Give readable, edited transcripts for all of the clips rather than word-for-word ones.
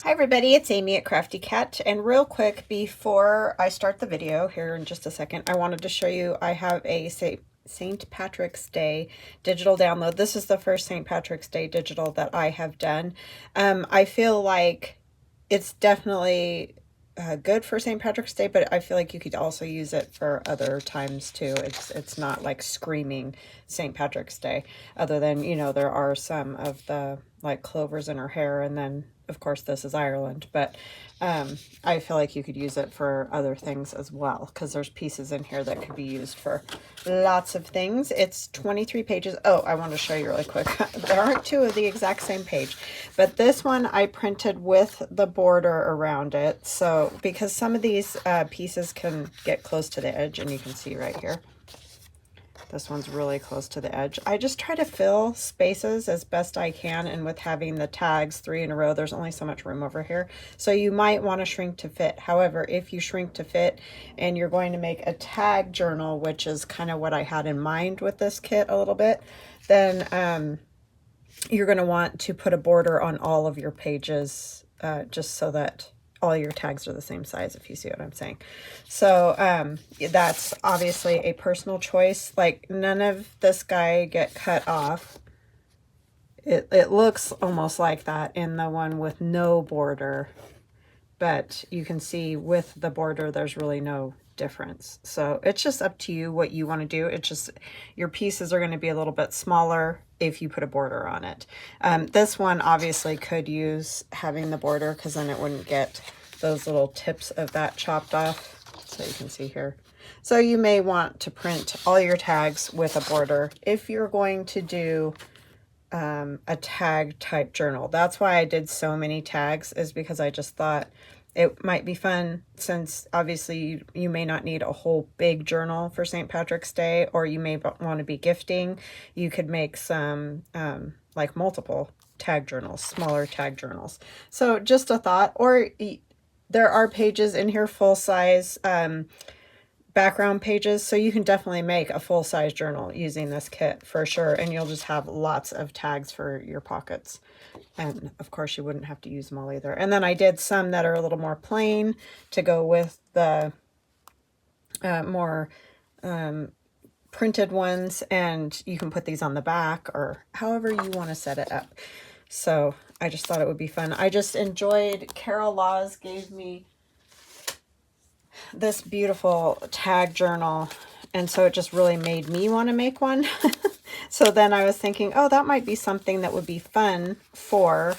Hi everybody, it's Amy at Crafty Cat, and real quick before I start the video here in just a second, I wanted to show you I have a St. Patrick's Day digital download. This is the first St. Patrick's Day digital that I have done. I feel like it's definitely good for St. Patrick's Day, but I feel like you could also use it for other times too. It's not like screaming St. Patrick's Day, other than, you know, there are some of the like clovers in her hair, and then of course this is Ireland, but I feel like you could use it for other things as well, because there's pieces in here that could be used for lots of things. It's 23 pages. Oh, I want to show you really quick. There aren't two of the exact same page, but this one I printed with the border around it. So because some of these pieces can get close to the edge, and you can see right here. This one's really close to the edge. I just try to fill spaces as best I can, and with having the tags 3 in a row, there's only so much room over here. So you might want to shrink to fit. However, if you shrink to fit and you're going to make a tag journal, which is kind of what I had in mind with this kit a little bit, then you're going to want to put a border on all of your pages, just so that all your tags are the same size, if you see what I'm saying. So that's obviously a personal choice. Like, none of this guy get cut off. It looks almost like that in the one with no border, but you can see with the border there's really no difference. So it's just up to you what you want to do. It's just your pieces are going to be a little bit smaller if you put a border on it. This one obviously could use having the border, because then it wouldn't get those little tips of that chopped off. So you can see here. So you may want to print all your tags with a border if you're going to do a tag type journal. That's why I did so many tags, is because I just thought it might be fun, since obviously you may not need a whole big journal for St. Patrick's Day, or you may want to be gifting. You could make some like multiple tag journals, smaller tag journals. So just a thought. Or there are pages in here, full size background pages, so you can definitely make a full-size journal using this kit for sure, and you'll just have lots of tags for your pockets. And of course you wouldn't have to use them all either. And then I did some that are a little more plain to go with the more printed ones, and you can put these on the back or however you want to set it up. So I just thought it would be fun. I just enjoyed, Carol Laws gave me this beautiful tag journal, and so it just really made me want to make one. So then I was thinking, oh, that might be something that would be fun for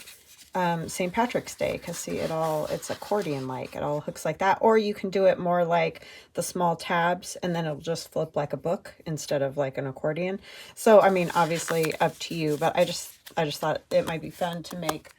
St. Patrick's Day, because see, it's accordion like, it all hooks like that. Or you can do it more like the small tabs, and then it'll just flip like a book instead of like an accordion. So I mean, obviously up to you, but I just thought it might be fun to make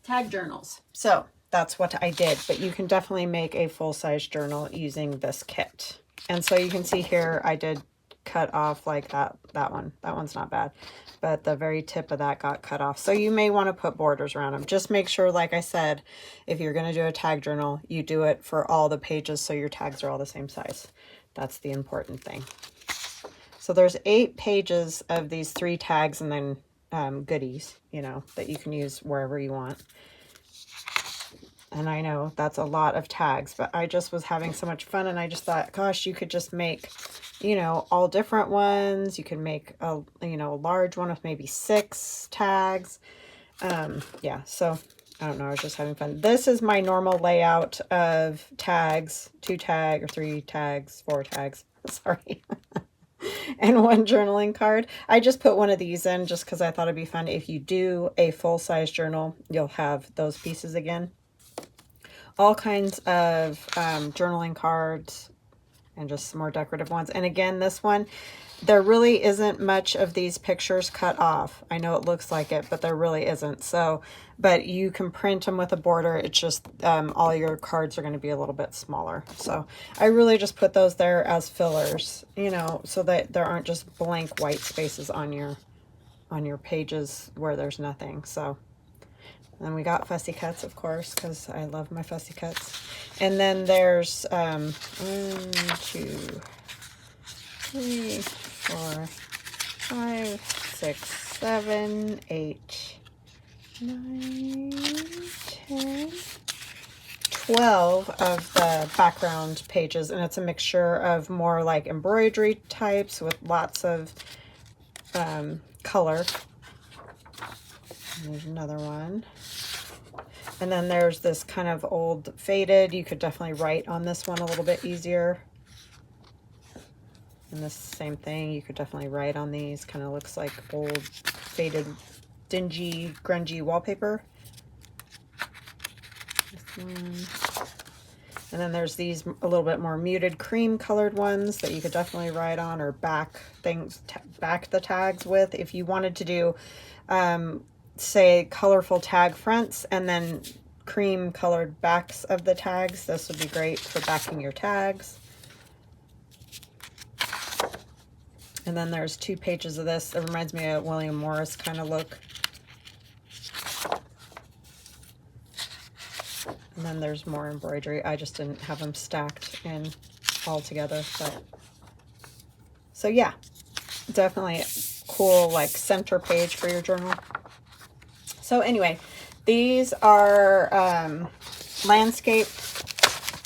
tag journals. So that's what I did, but you can definitely make a full-size journal using this kit. And so you can see here, I did cut off like that one's not bad, but the very tip of that got cut off. So you may want to put borders around them. Just make sure, like I said, if you're going to do a tag journal, you do it for all the pages so your tags are all the same size. That's the important thing. So there's 8 pages of these 3 tags, and then goodies, you know, that you can use wherever you want. And I know that's a lot of tags, but I just was having so much fun, and I just thought, gosh, you could just make, you know, all different ones. You can make a, you know, a large one with maybe 6 tags. Yeah, so I don't know, I was just having fun. This is my normal layout of tags, 2 tag or 3 tags, 4 tags, sorry. And 1 journaling card. I just put one of these in just because I thought it'd be fun. If you do a full-size journal, you'll have those pieces again. All kinds of journaling cards, and just some more decorative ones. And again, this one, there really isn't much of these pictures cut off. I know it looks like it, but there really isn't. So, but you can print them with a border. It's just all your cards are going to be a little bit smaller. So I really just put those there as fillers, you know, so that there aren't just blank white spaces on your pages where there's nothing. So. And we got fussy cuts, of course, because I love my fussy cuts. And then there's 1, 2, 3, 4, 5, 6, 7, 8, 9, 10, 12 of the background pages, and it's a mixture of more like embroidery types with lots of color. And there's another one. And then there's this kind of old faded. You could definitely write on this one a little bit easier. And this same thing, you could definitely write on these. Kind of looks like old faded dingy grungy wallpaper. This one. And then there's these a little bit more muted cream colored ones that you could definitely write on or back the tags with. If you wanted to do say colorful tag fronts and then cream colored backs of the tags, this would be great for backing your tags. And then there's 2 pages of this. It reminds me of William Morris kind of look. And then there's more embroidery. I just didn't have them stacked in all together. But so yeah, definitely cool like center page for your journal. So anyway, these are landscape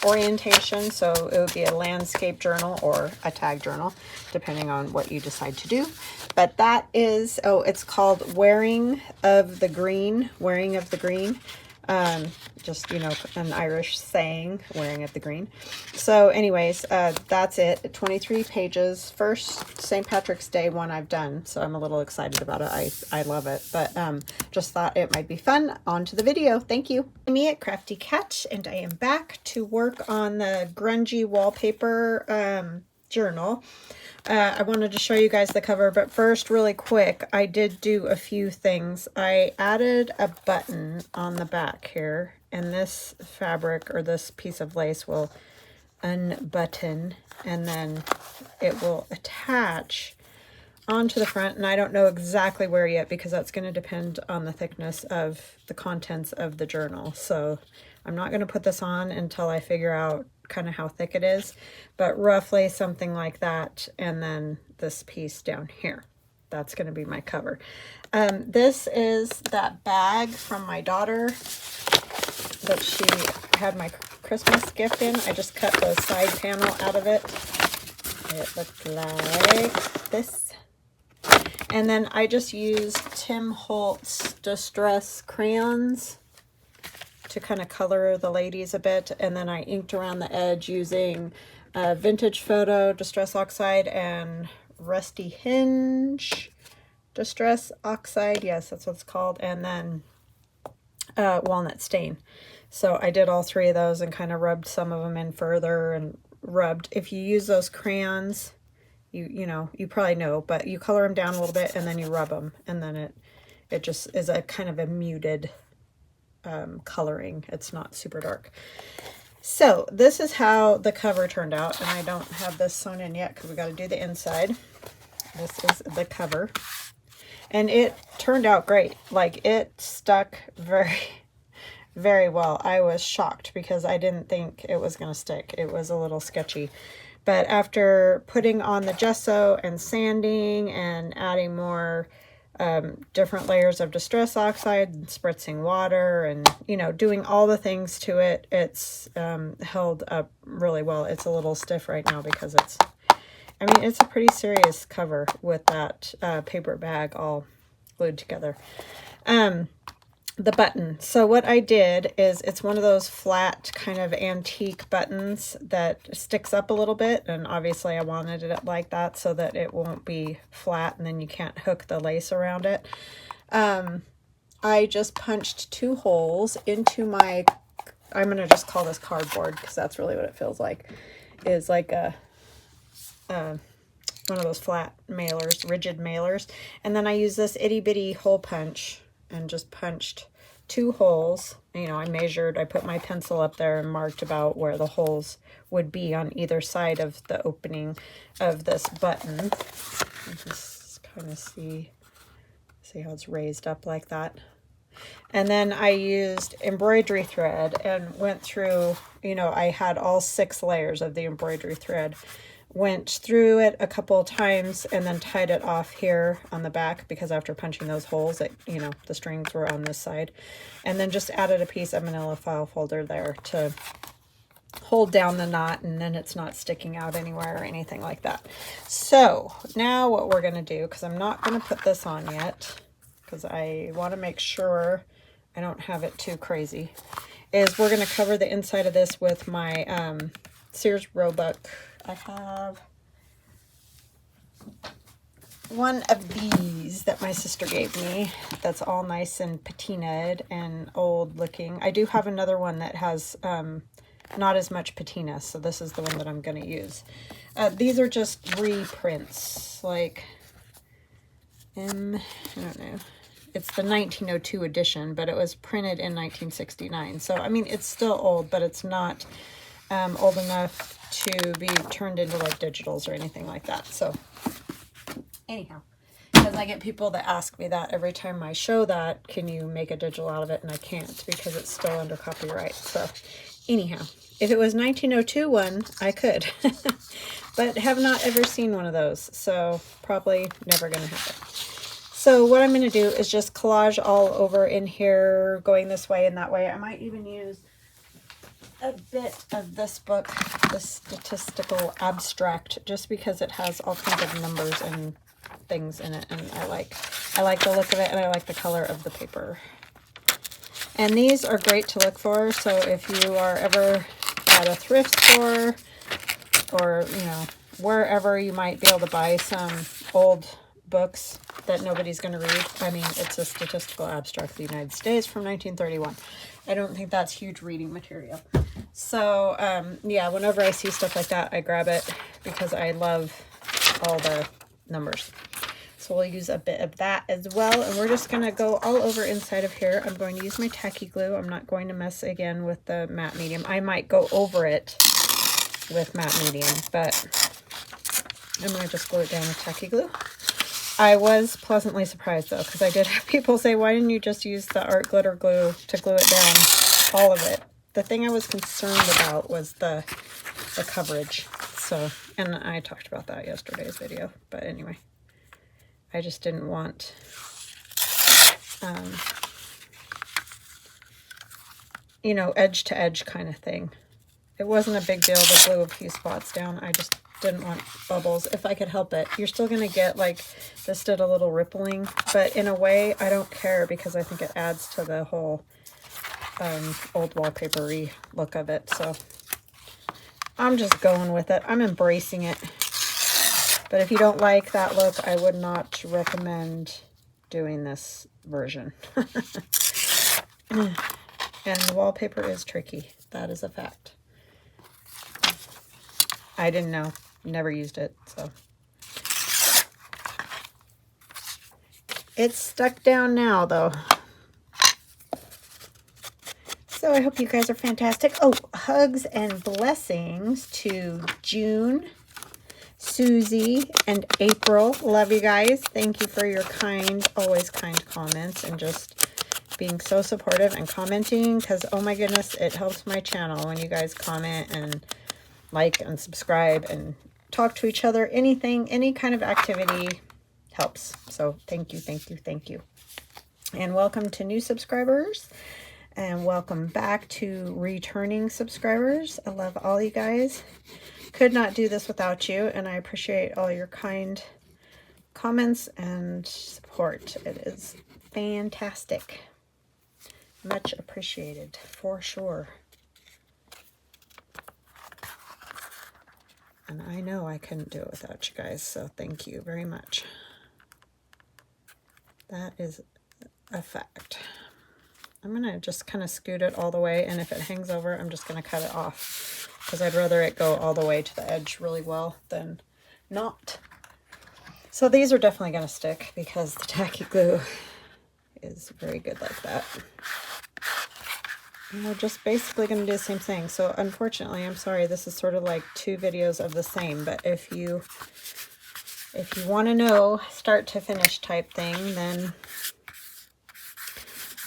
orientation. So it would be a landscape journal or a tag journal, depending on what you decide to do. But that is, oh, it's called Wearing of the Green. Wearing of the Green. Just, you know, an Irish saying, wearing of the green. So anyways, that's it. 23 pages. First St. Patrick's Day one I've done, so I'm a little excited about it. I love it, but just thought it might be fun. On to the video. Thank you. Me at Crafty Cat, and I am back to work on the Grungy Wallpaper journal. I wanted to show you guys the cover, but first, really quick, I did do a few things. I added a button on the back here, and this fabric or this piece of lace will unbutton, and then it will attach onto the front, and I don't know exactly where yet because that's going to depend on the thickness of the contents of the journal. So I'm not going to put this on until I figure out kind of how thick it is, but roughly something like that. And then this piece down here, that's going to be my cover. This is that bag from my daughter that she had my Christmas gift in. I just cut the side panel out of it. It looked like this. And then I just used Tim Holtz Distress crayons to kind of color the ladies a bit, and then I inked around the edge using Vintage Photo Distress Oxide and Rusty Hinge Distress Oxide, yes, that's what it's called, and then Walnut Stain. So I did all 3 of those and kind of rubbed some of them in further and rubbed. If you use those crayons, you know, you probably know, but you color them down a little bit and then you rub them, and then it just is a kind of a muted coloring. It's not super dark. So this is how the cover turned out, and I don't have this sewn in yet because we got to do the inside. This is the cover, and it turned out great. Like, it stuck very, very well. I was shocked because I didn't think it was going to stick. It was a little sketchy, but after putting on the gesso and sanding and adding more different layers of Distress Oxide and spritzing water and, you know, doing all the things to it, it's held up really well. It's a little stiff right now because it's, I mean, it's a pretty serious cover with that paper bag all glued together. The button. So what I did is, it's one of those flat kind of antique buttons that sticks up a little bit, and obviously I wanted it like that so that it won't be flat and then you can't hook the lace around it. I just punched 2 holes into my, I'm going to just call this cardboard because that's really what it feels like, is like a one of those flat mailers, rigid mailers, and then I use this itty bitty hole punch and just punched 2 holes. You know, I measured, I put my pencil up there and marked about where the holes would be on either side of the opening of this button. You just kind of see how it's raised up like that. And then I used embroidery thread and went through, you know, I had all 6 layers of the embroidery thread, went through it a couple of times and then tied it off here on the back, because after punching those holes, it, you know, the strings were on this side, and then just added a piece of manila file folder there to hold down the knot, and then it's not sticking out anywhere or anything like that. So now what we're going to do, because I'm not going to put this on yet, because I want to make sure I don't have it too crazy, is we're going to cover the inside of this with my Sears Roebuck. I have one of these that my sister gave me that's all nice and patinaed and old looking. I do have another one that has not as much patina, so this is the one that I'm going to use. These are just reprints, like I don't know, it's the 1902 edition, but it was printed in 1969. So I mean, it's still old, but it's not old enough to be turned into like digitals or anything like that. So anyhow, because I get people that ask me that every time I show that, can you make a digital out of it? And I can't, because it's still under copyright. So anyhow, if it was 1902 one, I could, but have not ever seen one of those. So probably never going to happen. So what I'm going to do is just collage all over in here, going this way and that way. I might even use a bit of this book, the Statistical Abstract, just because it has all kinds of numbers and things in it, and I like the look of it, and I like the color of the paper. And these are great to look for, so if you are ever at a thrift store, or you know, wherever you might be able to buy some old books that nobody's going to read. I mean, it's a Statistical Abstract of the United States from 1931. I don't think that's huge reading material. So, yeah, whenever I see stuff like that, I grab it because I love all the numbers. So we'll use a bit of that as well. And we're just going to go all over inside of here. I'm going to use my tacky glue. I'm not going to mess again with the matte medium. I might go over it with matte medium, but I'm going to just glue it down with tacky glue. I was pleasantly surprised though, because I did have people say, why didn't you just use the art glitter glue to glue it down, all of it? The thing I was concerned about was the coverage. So, and I talked about that yesterday's video, but anyway, I just didn't want, you know, edge to edge kind of thing. It wasn't a big deal to glue a few spots down. I just didn't want bubbles if I could help it. You're still going to get, like, this did a little rippling, but in a way I don't care, because I think it adds to the whole old wallpaper-y look of it. So I'm just going with it. I'm embracing it. But if you don't like that look, I would not recommend doing this version. And the wallpaper is tricky. That is a fact. I didn't know. Never used it, so. It's stuck down now, though. So I hope you guys are fantastic. Oh, hugs and blessings to June, Susie, and April. Love you guys. Thank you for your kind, always kind comments, and just being so supportive and commenting, because, oh my goodness, it helps my channel when you guys comment and like and subscribe and talk to each other. Anything, any kind of activity helps. So thank you, thank you, thank you. And welcome to new subscribers, and welcome back to returning subscribers. I love all you guys. Could not do this without you, and I appreciate all your kind comments and support. It is fantastic. Much appreciated, for sure. And I know I couldn't do it without you guys, so thank you very much. That is a fact. I'm going to just kind of scoot it all the way, and if it hangs over, I'm just going to cut it off, because I'd rather it go all the way to the edge really well than not. So these are definitely going to stick, because the tacky glue is very good like that. And we're just basically going to do the same thing. So unfortunately, I'm sorry, this is sort of like two videos of the same, but if you want to know start to finish type thing, then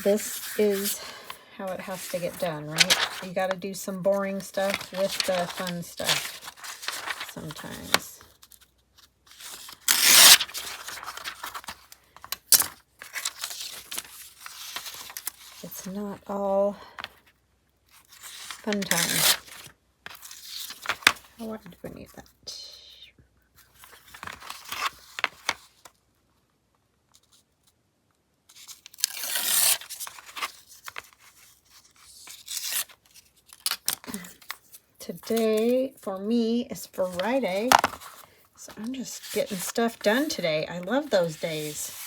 this is how it has to get done, right? You got to do some boring stuff with the fun stuff. sometimes. It's not all fun time. Why did we need that? Today for me is Friday, so I'm just getting stuff done today. I love those days.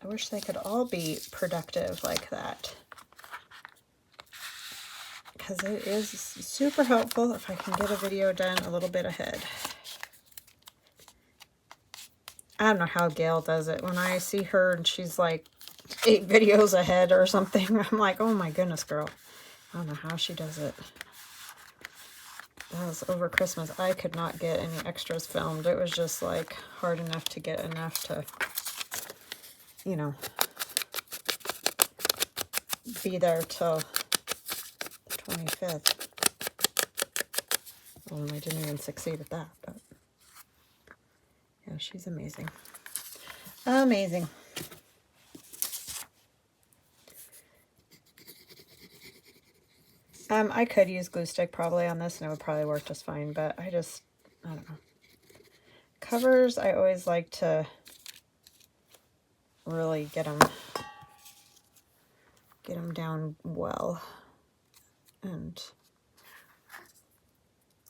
I wish they could all be productive like that, because it is super helpful if I can get a video done a little bit ahead. I don't know how Gail does it. When I see her and she's like 8 videos ahead or something, I'm like, oh my goodness, girl. I don't know how she does it. That was over Christmas. I could not get any extras filmed. It was just like hard enough to get enough to, you know, be there till the 25th. Well, I didn't even succeed at that, but yeah, she's amazing. Amazing. I could use glue stick probably on this and it would probably work just fine, but I don't know. Covers, I always like to really get them down well and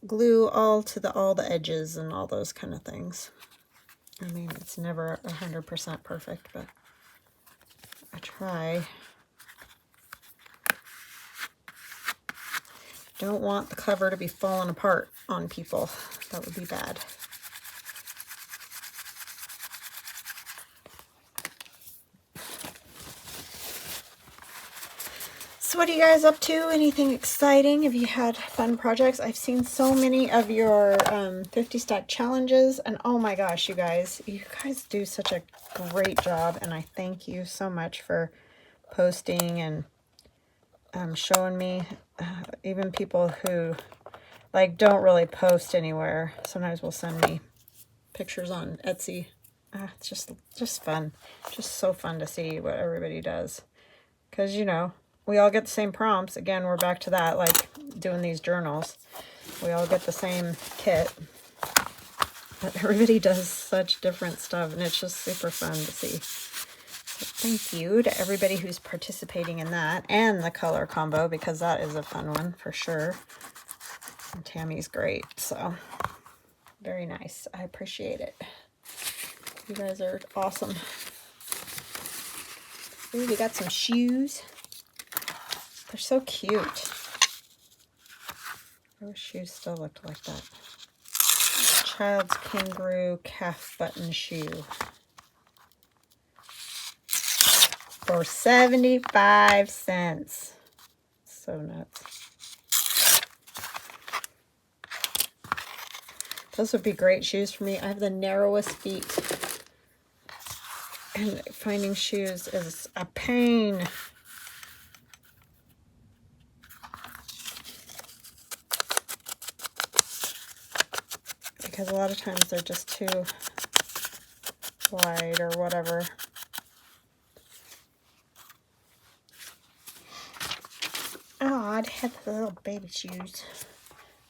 glue all the edges and all those kind of things. I mean, it's never 100% perfect, but I try. Don't want the cover to be falling apart on people. That would be bad. So what are you guys up to? Anything exciting? Have you had fun projects? I've seen so many of your 50 stack challenges, and oh my gosh, you guys do such a great job, and I thank you so much for posting and showing me. Even people who like don't really post anywhere sometimes will send me pictures on Etsy. It's just fun, just so fun to see what everybody does, because you know, we all get the same prompts. Again, we're back to that, like doing these journals. We all get the same kit, but everybody does such different stuff, and it's just super fun to see. So thank you to everybody who's participating in that, and the color combo, because that is a fun one for sure. And Tammy's great, so very nice. I appreciate it. You guys are awesome. Ooh, we got some shoes. They're so cute. Those shoes still looked like that. Child's kangaroo calf button shoe for 75 cents. So nuts. Those would be great shoes for me. I have the narrowest feet, and finding shoes is a pain. Because a lot of times they're just too wide or whatever. Oh, I'd have the little baby shoes.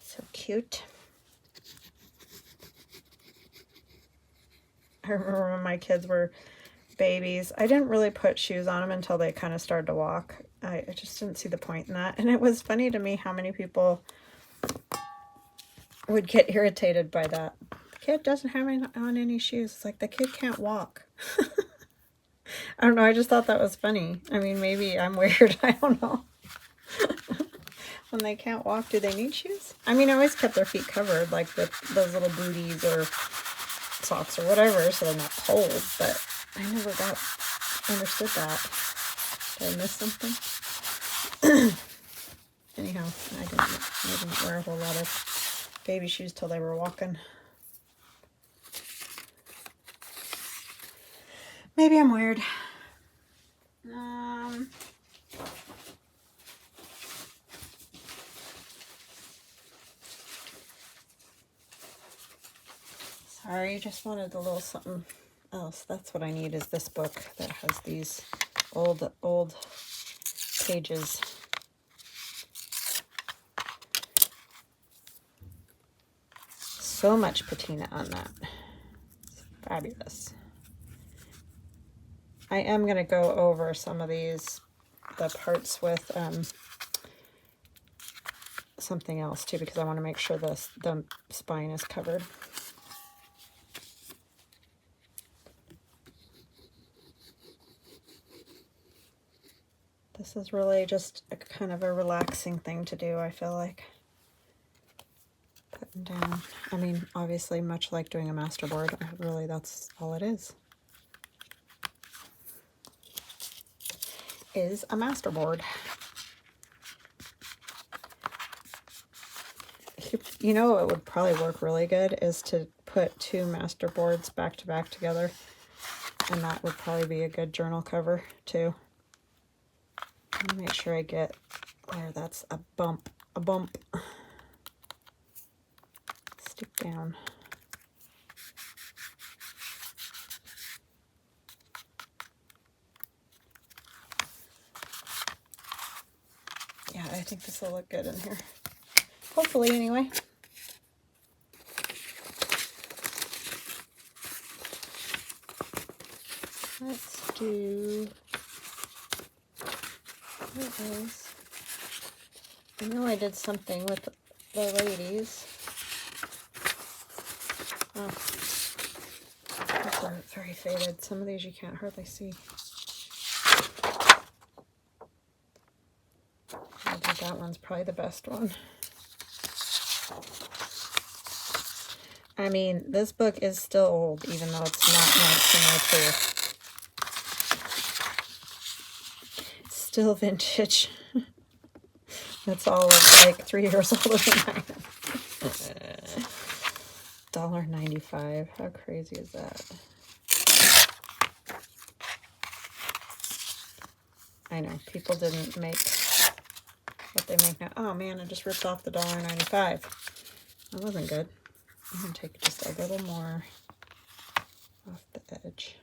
So cute. I remember when my kids were babies, I didn't really put shoes on them until they kind of started to walk. I just didn't see the point in that. And it was funny to me how many people would get irritated by that. The kid doesn't have on any shoes. It's like, the kid can't walk. I don't know. I just thought that was funny. I mean, maybe I'm weird. I don't know. When they can't walk, do they need shoes? I mean, I always kept their feet covered, like with those little booties or socks or whatever, so they're not cold, but I never understood that. Did I miss something? Anyhow, I didn't wear a whole lot of baby shoes till they were walking. Maybe I'm weird. I just wanted a little something else. That's what I need, is this book that has these old pages. So much patina on that. It's fabulous. I am going to go over some of the parts with something else too, because I want to make sure the spine is covered. This is really just a kind of a relaxing thing to do, I feel like. Putting down, I mean, obviously much like doing a masterboard, really that's all it is a masterboard. You know, it would probably work really good is to put 2 masterboards back to back together, and that would probably be a good journal cover too. Let me make sure I get there. That's a bump. Stick down. Yeah, I think this will look good in here. Hopefully, anyway. Let's do... What is... I know I did something with the ladies. Oh, these are very faded. Some of these you can't hardly see. I think that one's probably the best one. I mean, this book is still old, even though it's not 1902. It's still vintage. It's all like 3 years older than I am. $1.95. How crazy is that? I know, people didn't make what they make now. Oh man, I just ripped off the $1.95. That wasn't good. I'm going to take just a little more off the edge.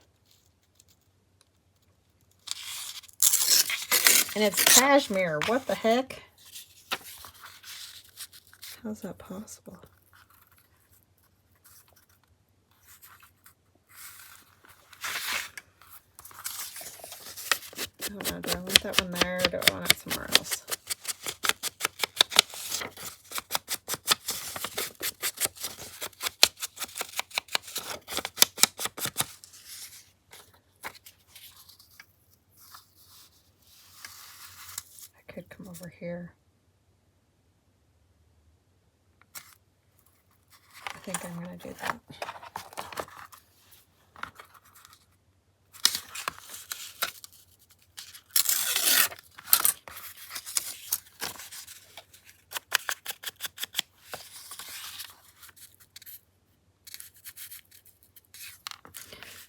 And it's cashmere. What the heck? How's that possible? I don't know. Do I want that one there, or do I want it somewhere else? I could come over here. I think I'm going to do that.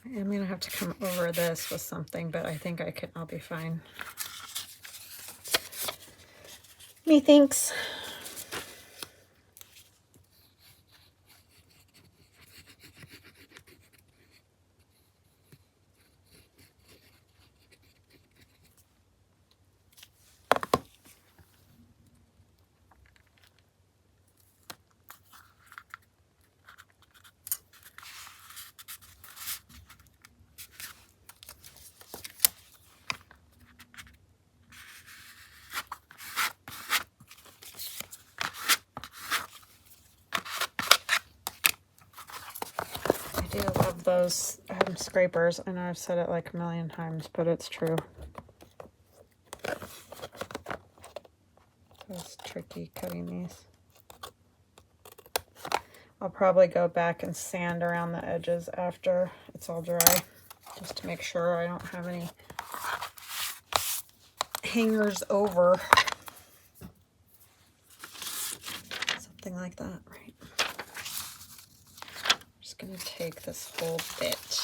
I'm going to have to come over this with something, but I think I'll be fine. Methinks. I do love those scrapers. I know I've said it like a million times, but it's true. It's tricky cutting these. I'll probably go back and sand around the edges after it's all dry, just to make sure I don't have any hangers over. Something like that, right? I'm just going to take this whole bit.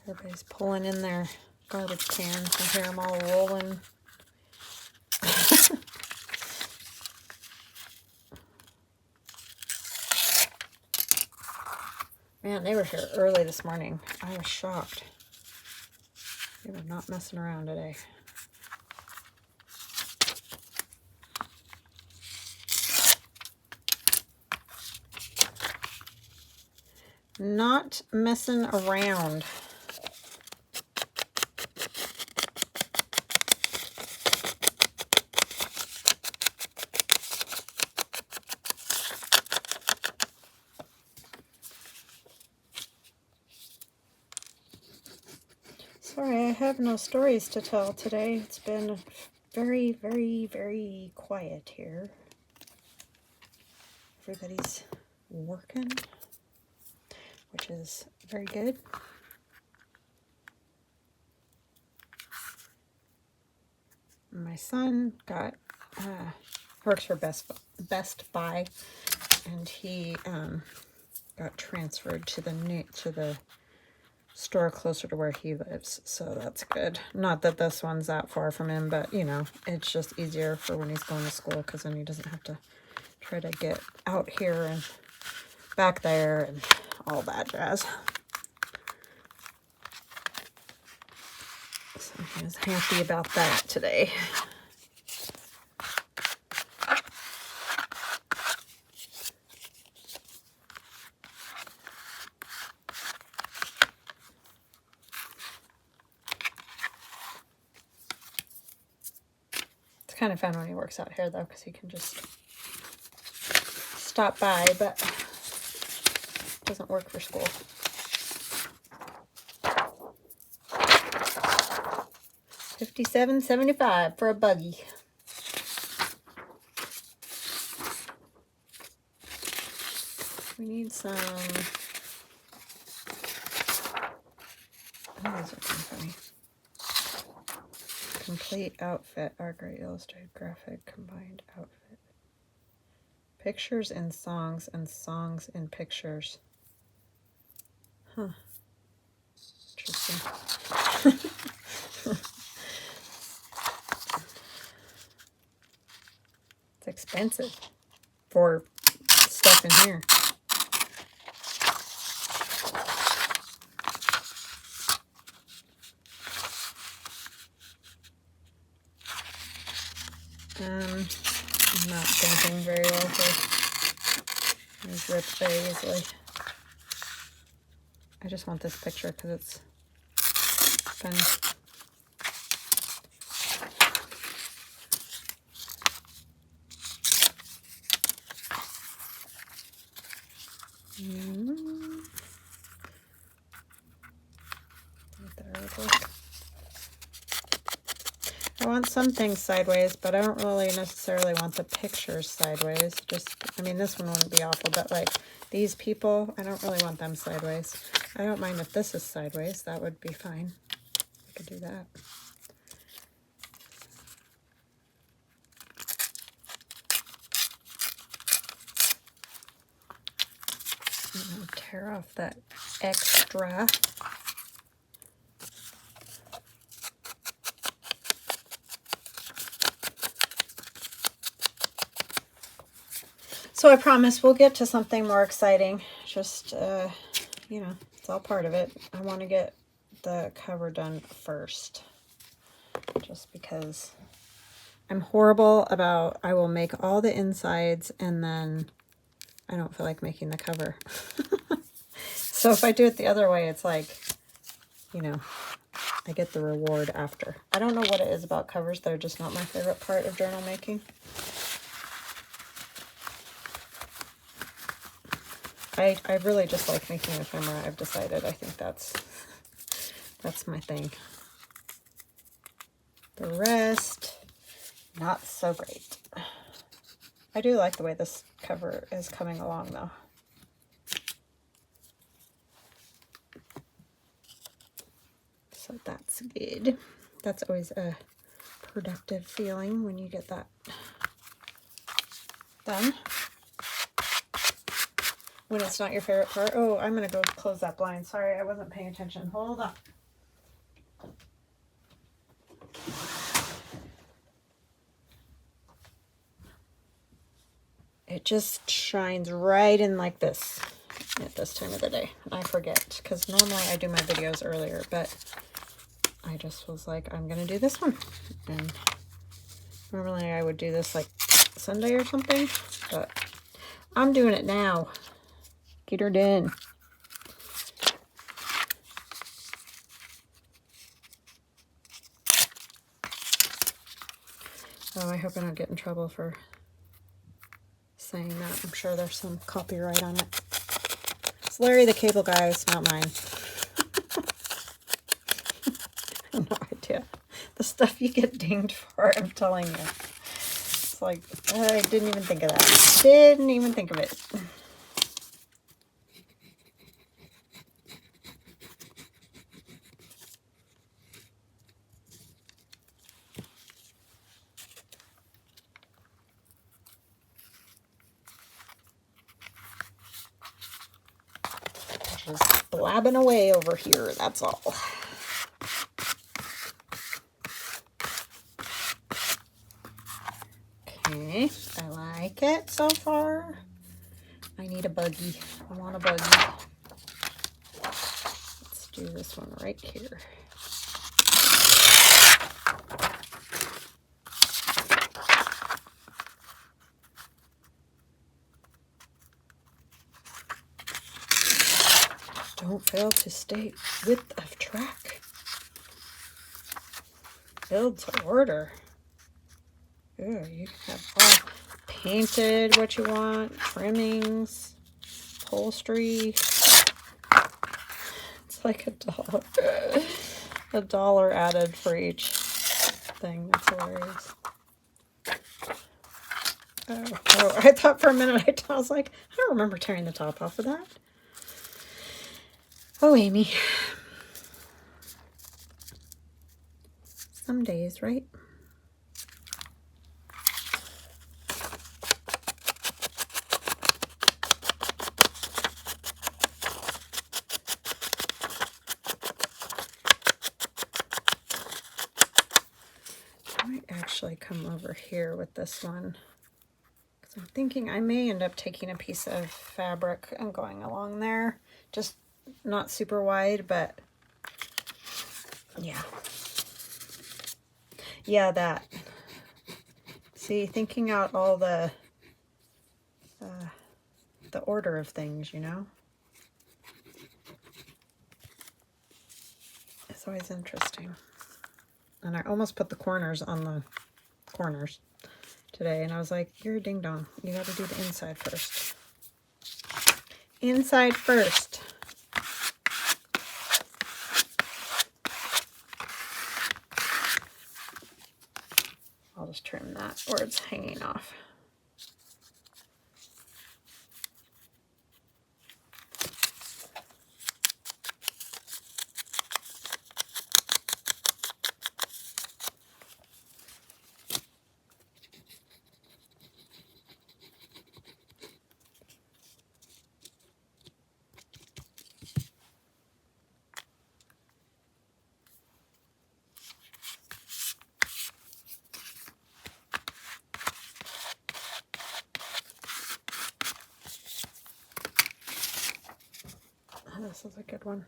Everybody's pulling in their garbage cans. I hear them all rolling. Man, they were here early this morning. I was shocked. They were not messing around today. Not messing around. Sorry, I have no stories to tell today. It's been very, very, very quiet here. Everybody's working, which is very good. My son works for Best Buy, and he got transferred to the store closer to where he lives, so that's good. Not that this one's that far from him, but you know, it's just easier for when he's going to school, because then he doesn't have to try to get out here and back there and all that jazz. So he was happy about that today. Kind of fun when he works out here, though, because he can just stop by, but doesn't work for school. $57.75 for a buggy. We need some. Oh, these are kind of funny. Complete outfit, our great illustrated graphic combined outfit. Pictures in songs and songs in pictures. Huh. Interesting. It's expensive for stuff in here. I'm not thinking very well for these rip very easily. I just want this picture because it's funny. I want some things sideways, but I don't really necessarily want the pictures sideways. Just, I mean, this one wouldn't be awful, but like these people, I don't really want them sideways. I don't mind if this is sideways. That would be fine. I could do that. And I'll tear off that extra. So I promise we'll get to something more exciting. Just, you know, it's all part of it. I want to get the cover done first. Just because I'm horrible about, I will make all the insides and then I don't feel like making the cover. So if I do it the other way, it's like, you know, I get the reward after. I don't know what it is about covers. They're just not my favorite part of journal making. I really just like making an ephemera. I've decided. I think that's my thing. The rest, not so great. I do like the way this cover is coming along, though. So that's good. That's always a productive feeling when you get that done. When it's not your favorite part. Oh, I'm going to go close that blind. Sorry, I wasn't paying attention. Hold on. It just shines right in like this. at this time of the day. I forget, because normally I do my videos earlier, but I just was like, I'm going to do this one. And normally I would do this like Sunday or something, but I'm doing it now. Get her done. Oh, I hope I don't get in trouble for saying that. I'm sure there's some copyright on it. It's Larry the Cable Guy's, not mine. I have no idea. The stuff you get dinged for, I'm telling you. It's like, I didn't even think of that. Didn't even think of it. Just blabbing away over here, that's all. Okay, I like it so far. I need a buggy. I want a buggy. Let's do this one right here. Don't fail to state width of track. Build to order. Ooh, you have all painted what you want, trimmings, upholstery. It's like $1. $1 added for each thing. That's hilarious. Oh, I thought for a minute, I was like, I don't remember tearing the top off of that. Oh, Amy. Some days, right? I might actually come over here with this one. Because I'm thinking I may end up taking a piece of fabric and going along there. Just not super wide, but yeah. Yeah, that. See, thinking out all the order of things, you know? It's always interesting. And I almost put the corners on the corners today, and I was like, you're a ding-dong. You got to do the inside first. Inside first. I'll just trim that where it's hanging off. This is a good one.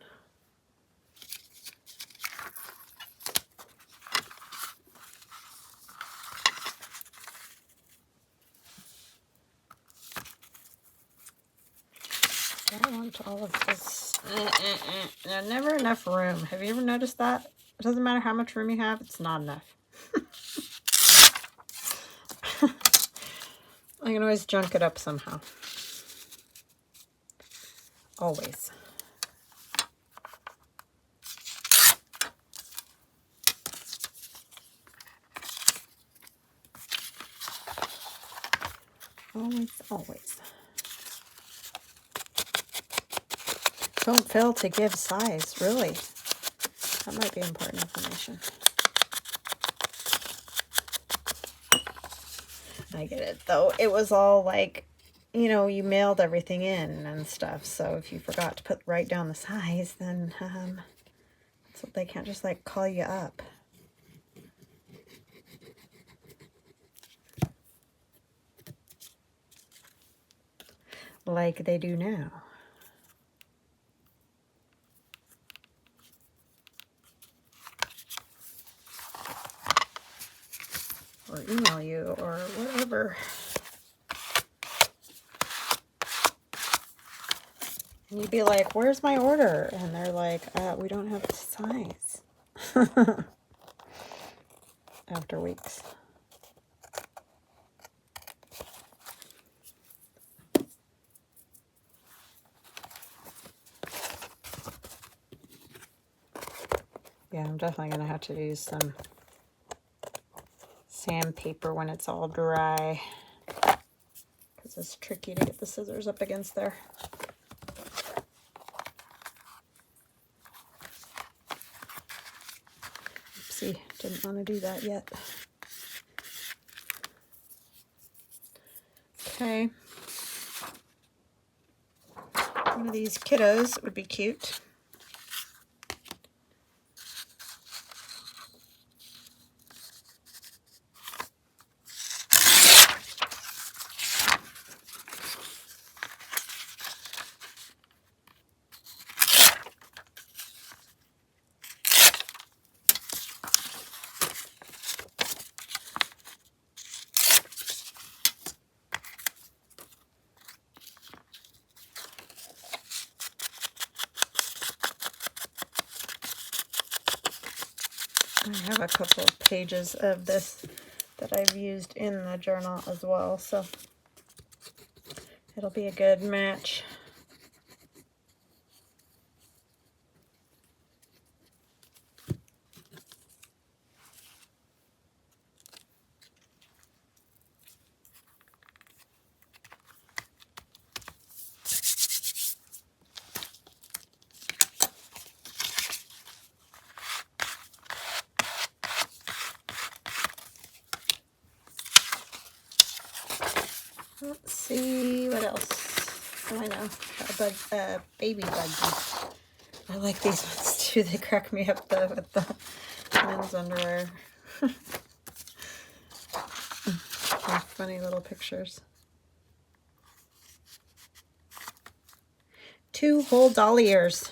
I want all of this. There's never enough room. Have you ever noticed that? It doesn't matter how much room you have, it's not enough. I can always junk it up somehow. Always. Always, always. Don't fail to give size, really. That might be important information. I get it, though. It was all like, you know, you mailed everything in and stuff, so if you forgot to write down the size, then so they can't just like call you up. Like they do now. email you or whatever. And you'd be like, where's my order? And they're like, we don't have the size. After weeks. Yeah, I'm definitely going to have to use some sandpaper when it's all dry, because it's tricky to get the scissors up against there. Oopsie, didn't want to do that yet. Okay. One of these kiddos would be cute. I have a couple of pages of this that I've used in the journal as well, so it'll be a good match. Let's see what else. Oh, I know, a baby buggy. I like these ones too. They crack me up with the men's underwear. Funny little pictures. 2 whole doll ears.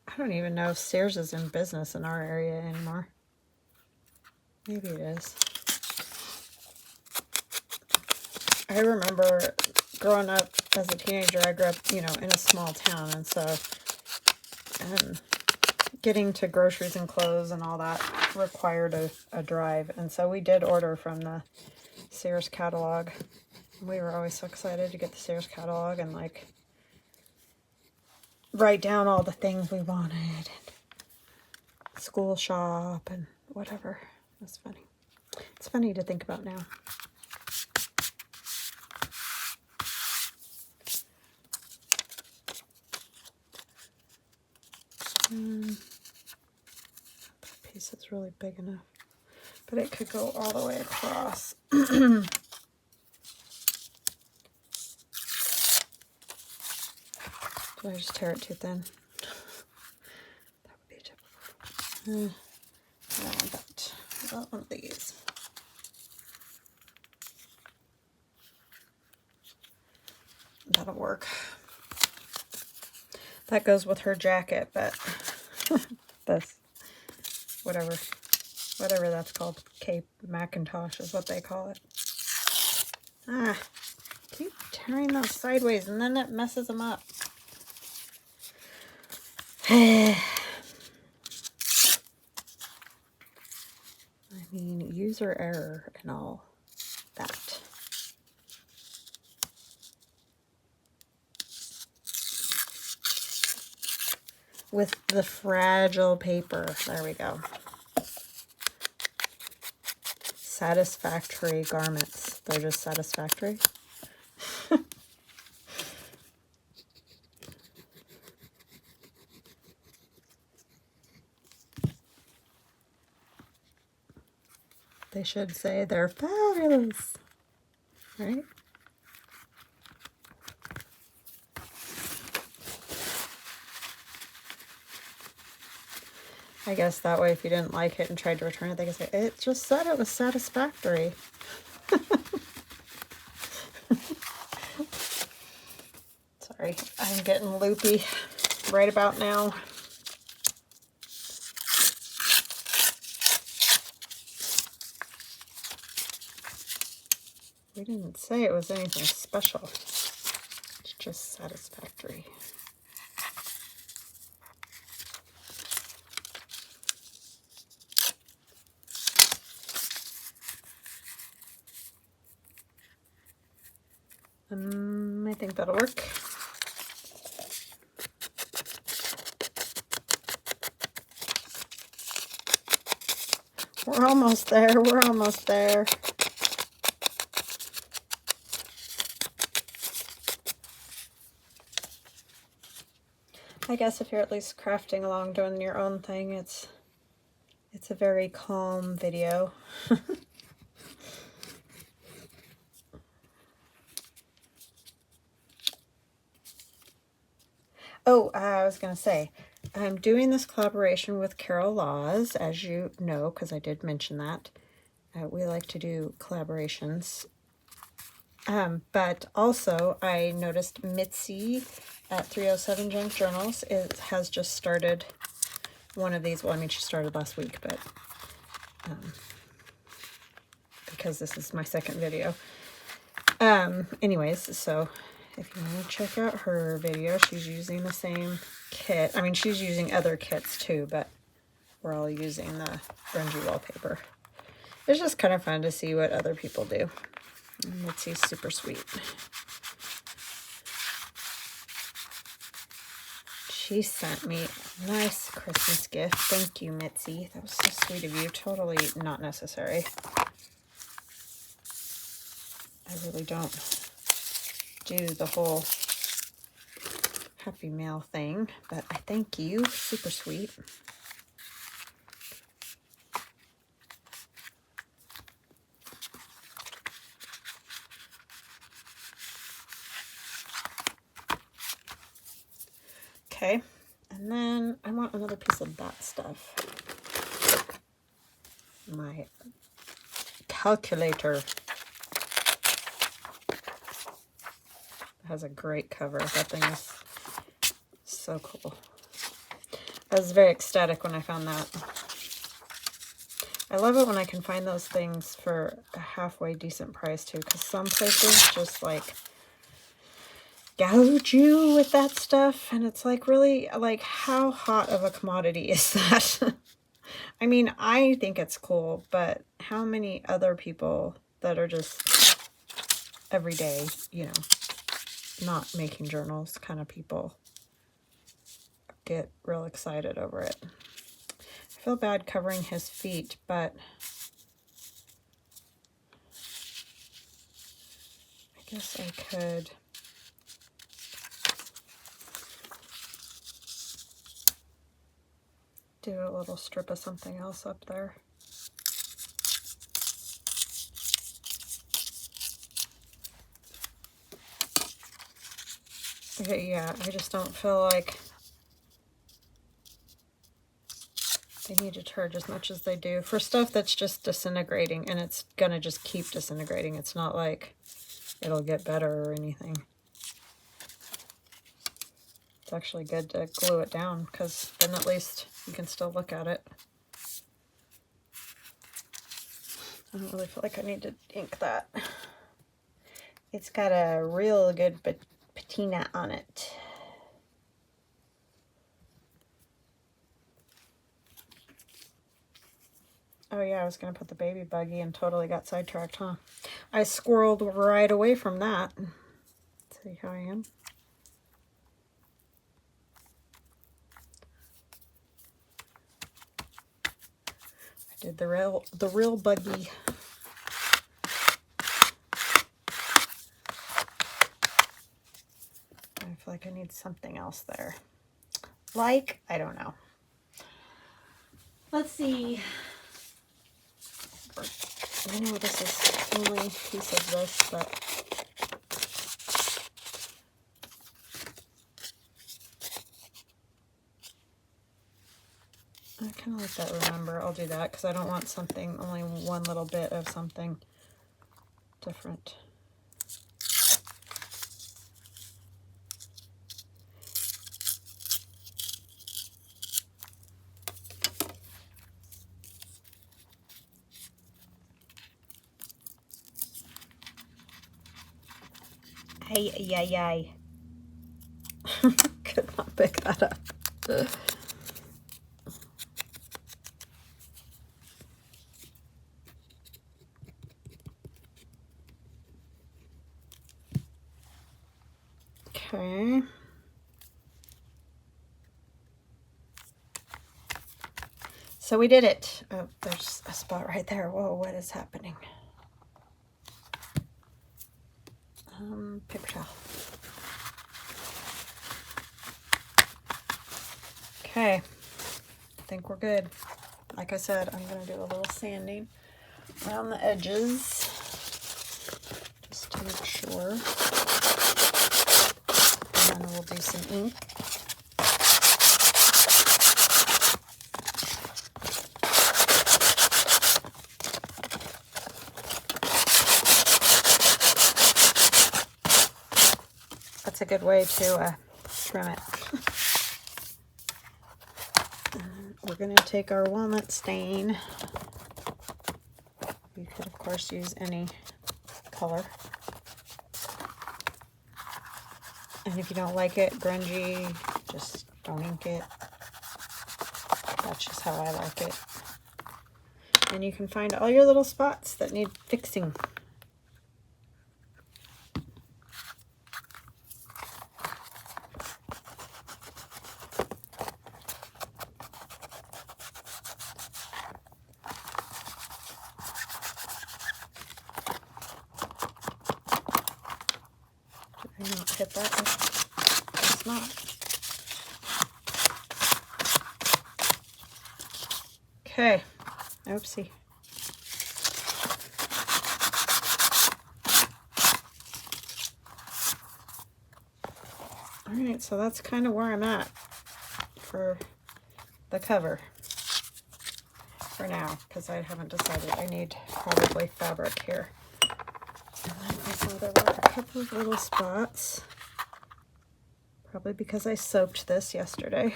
I don't even know if Sears is in business in our area anymore. Maybe it is. I remember growing up as a teenager, I grew up, you know, in a small town, and so getting to groceries and clothes and all that required a drive, and so we did order from the Sears catalog. We were always so excited to get the Sears catalog and like write down all the things we wanted, and school shop and whatever. That's funny. It's funny to think about now. That piece is really big enough, but it could go all the way across. Did I just tear it too thin? That would be typical. I don't want that. I want one of these. That'll work. That goes with her jacket, but this, whatever that's called, Cape Macintosh is what they call it. Ah, keep tearing those sideways and then it messes them up. I mean, user error and all that. With the fragile paper. There we go. Satisfactory garments. They're just satisfactory. They should say they're fabulous, right? I guess that way if you didn't like it and tried to return it, they could say, it just said it was satisfactory. Sorry, I'm getting loopy right about now. We didn't say it was anything special. It's just satisfactory. I think that'll work. We're almost there. We're almost there. I guess if you're at least crafting along, doing your own thing, it's a very calm video. Oh, I was going to say, I'm doing this collaboration with Carol Laws, as you know, because I did mention that. We like to do collaborations. But also, I noticed Mitzie at 307 Junk Journals has just started one of these. Well, I mean, she started last week, but because this is my second video. Anyways, so if you want to check out her video, she's using the same kit. I mean, she's using other kits too, but we're all using the Grungy wallpaper. It's just kind of fun to see what other people do. And Mitzie's super sweet. She sent me a nice Christmas gift. Thank you, Mitzie. That was so sweet of you. Totally not necessary. I really don't do the whole Happy Mail thing, but I thank you. Super sweet. Okay, and then I want another piece of that stuff. My calculator. It has a great cover. That thing is so cool. I was very ecstatic when I found that. I love it when I can find those things for a halfway decent price too, because some places just like gouge you with that stuff, and it's like, really, like, how hot of a commodity is that? I mean, I think it's cool, but how many other people that are just everyday, you know, not making journals kind of people get real excited over it. I feel bad covering his feet, but I guess I could do a little strip of something else up there. Okay, yeah, I just don't feel like they need to charge as much as they do for stuff that's just disintegrating, and it's gonna just keep disintegrating. It's not like it'll get better or anything. It's actually good to glue it down, because then at least you can still look at it. I don't really feel like I need to ink that. It's got a real good patina on it. Oh yeah, I was going to put the baby buggy and totally got sidetracked, huh? I squirreled right away from that. See how I am? I did the real buggy. I feel like I need something else there. Like, I don't know. Let's see. I know this is the only piece of this, but I kind of like that remember. I'll do that because I don't want something, only one little bit of something different. Ay, ay, ay. Could not pick that up. Okay. So we did it. Oh, there's a spot right there. Whoa, what is happening? Paper towel. Okay. I think we're good. Like I said, I'm going to do a little sanding around the edges just to make sure. And then we'll do some ink. That's a good way to trim it. We're going to take our walnut stain. You could, of course, use any color. And if you don't like it grungy, just don't ink it. That's just how I like it. And you can find all your little spots that need fixing. Did I not hit that? It's not. Okay. Oopsie. Alright, so that's kind of where I'm at for the cover for now, because I haven't decided. I need probably fabric here. And then I saw there were a couple of little spots, probably because I soaked this yesterday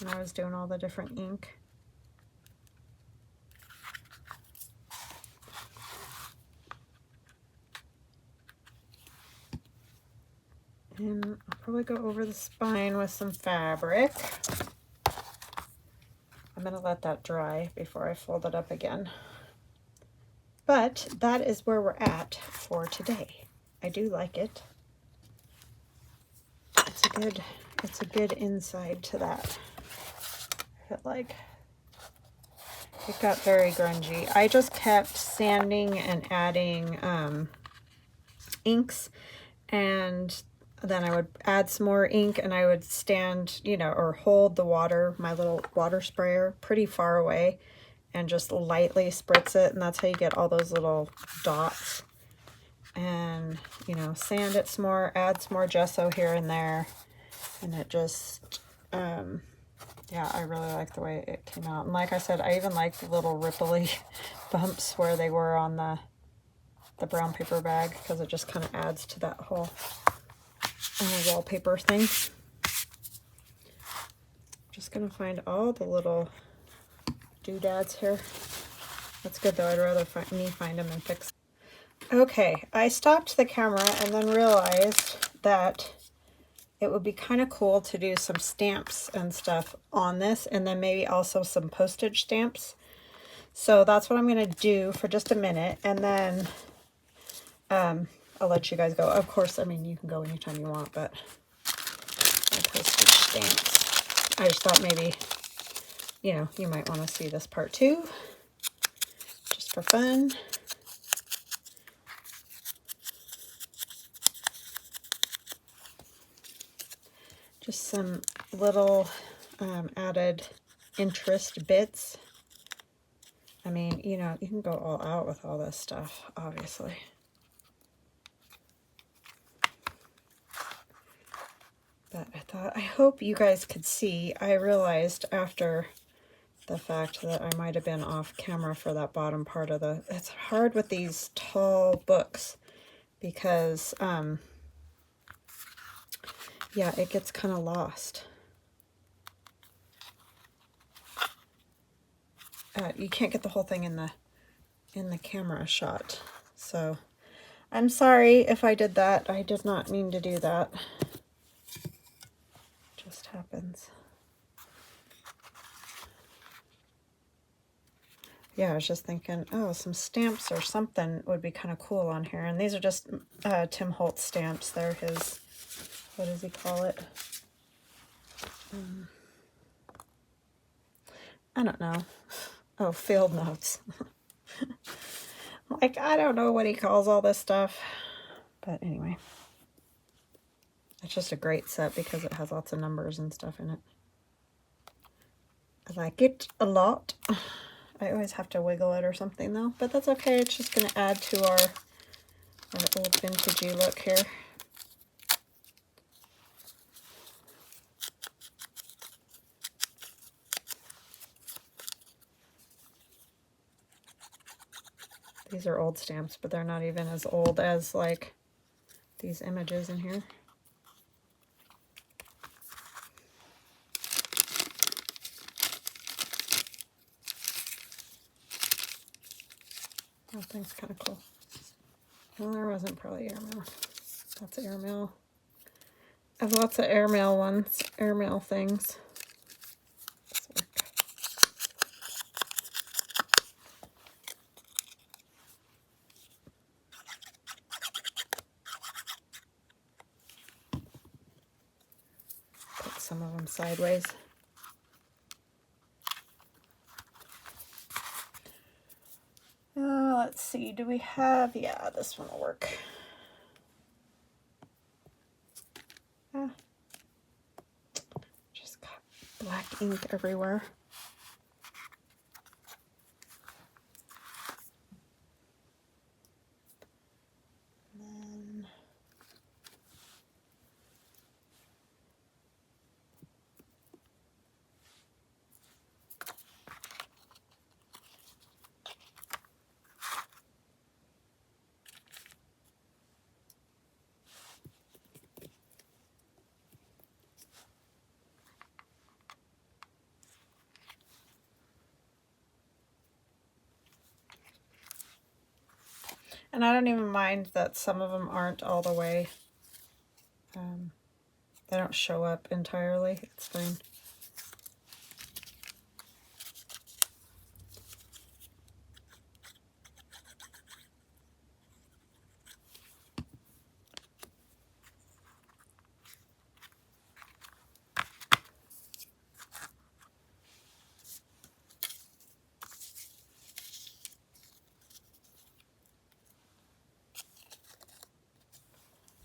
when I was doing all the different ink. And I'll probably go over the spine with some fabric. I'm going to let that dry before I fold it up again. But that is where we're at for today. I do like it. It's a good inside to that. I feel like it got very grungy. I just kept sanding and adding inks, and then I would add some more ink, and I would stand, you know, or hold the water, my little water sprayer, pretty far away, and just lightly spritz it, and that's how you get all those little dots. And, you know, sand it some more, add some more gesso here and there, and it just, yeah, I really like the way it came out. And like I said, I even like the little ripply bumps where they were on the brown paper bag, because it just kind of adds to that whole wallpaper thing. Just gonna find all the little doodads here. That's good though. I'd rather find them and fix them. Okay, I stopped the camera and then realized that it would be kind of cool to do some stamps and stuff on this, and then maybe also some postage stamps. So that's what I'm going to do for just a minute, and then I'll let you guys go. Of course, I mean, you can go anytime you want, but my postage stamps. I just thought maybe, you know, you might want to see this part too, just for fun. Just some little added interest bits. I mean, you know, you can go all out with all this stuff, obviously. But I thought, I hope you guys could see. I realized after the fact that I might have been off camera for that bottom part of the... It's hard with these tall books because, yeah, it gets kind of lost. You can't get the whole thing in the camera shot. So I'm sorry if I did that. I did not mean to do that. It just happens. Yeah, I was just thinking, oh, some stamps or something would be kind of cool on here. And these are just Tim Holtz stamps. They're his, what does he call it? I don't know. Oh, field notes. Like, I don't know what he calls all this stuff. But anyway. It's just a great set because it has lots of numbers and stuff in it. I like it a lot. I always have to wiggle it or something though, but that's okay. It's just going to add to our old vintagey look here. These are old stamps, but they're not even as old as like these images in here. That thing's kind of cool. Well, there wasn't probably airmail. That's airmail. I have lots of airmail ones, airmail things. Put some of them sideways. Let's see, do we have, yeah, this one will work. Just got black ink everywhere. And I don't even mind that some of them aren't all the way, they don't show up entirely. It's fine.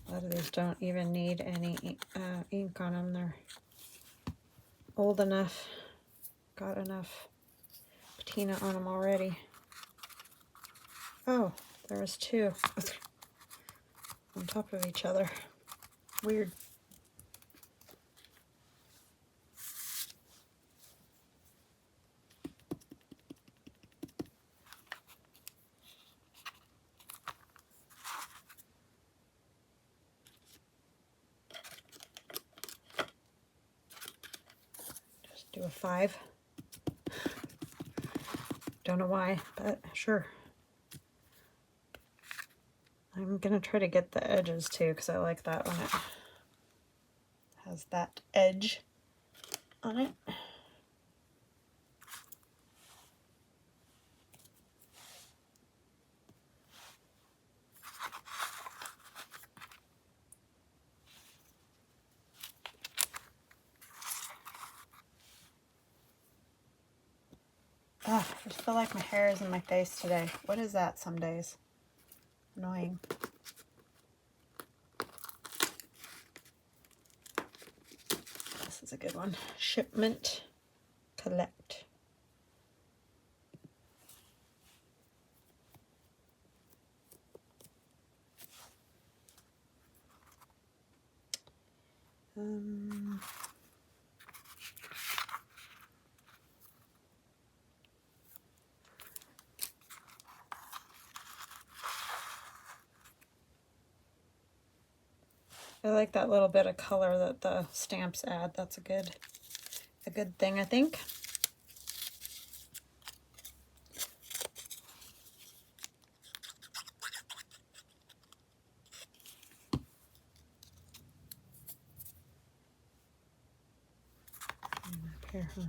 A lot of these don't even need any ink on them. They're old enough, got enough patina on them already. Oh, there's two on top of each other. Weird. Just do a 5. Don't know why, but sure. I'm gonna try to get the edges too, because I like that when it has that edge on it. Ah, I just feel like my hair is in my face today. What is that some days? Annoying. This is a good one. Shipment Collect. I like that little bit of color that the stamps add. That's a good thing, I think. Here, huh?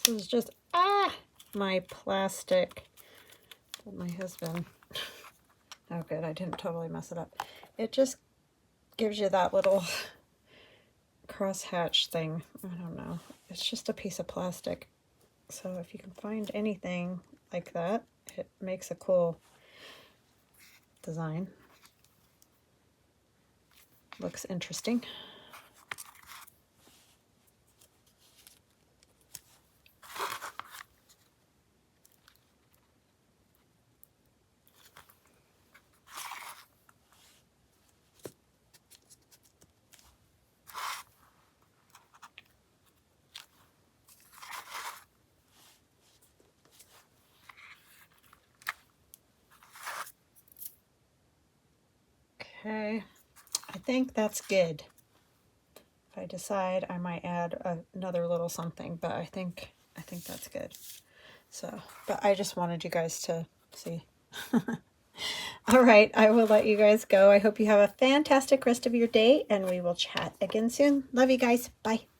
This is just, my plastic. My husband. Oh, good. I didn't totally mess it up. It just gives you that little crosshatch thing. I don't know. It's just a piece of plastic. So if you can find anything like that, it makes a cool design. Looks interesting. Okay, I think that's good. If I decide, I might add another little something, but I think that's good. So, but I just wanted you guys to see. All right, I will let you guys go. I hope you have a fantastic rest of your day, and we will chat again soon. Love you guys. Bye.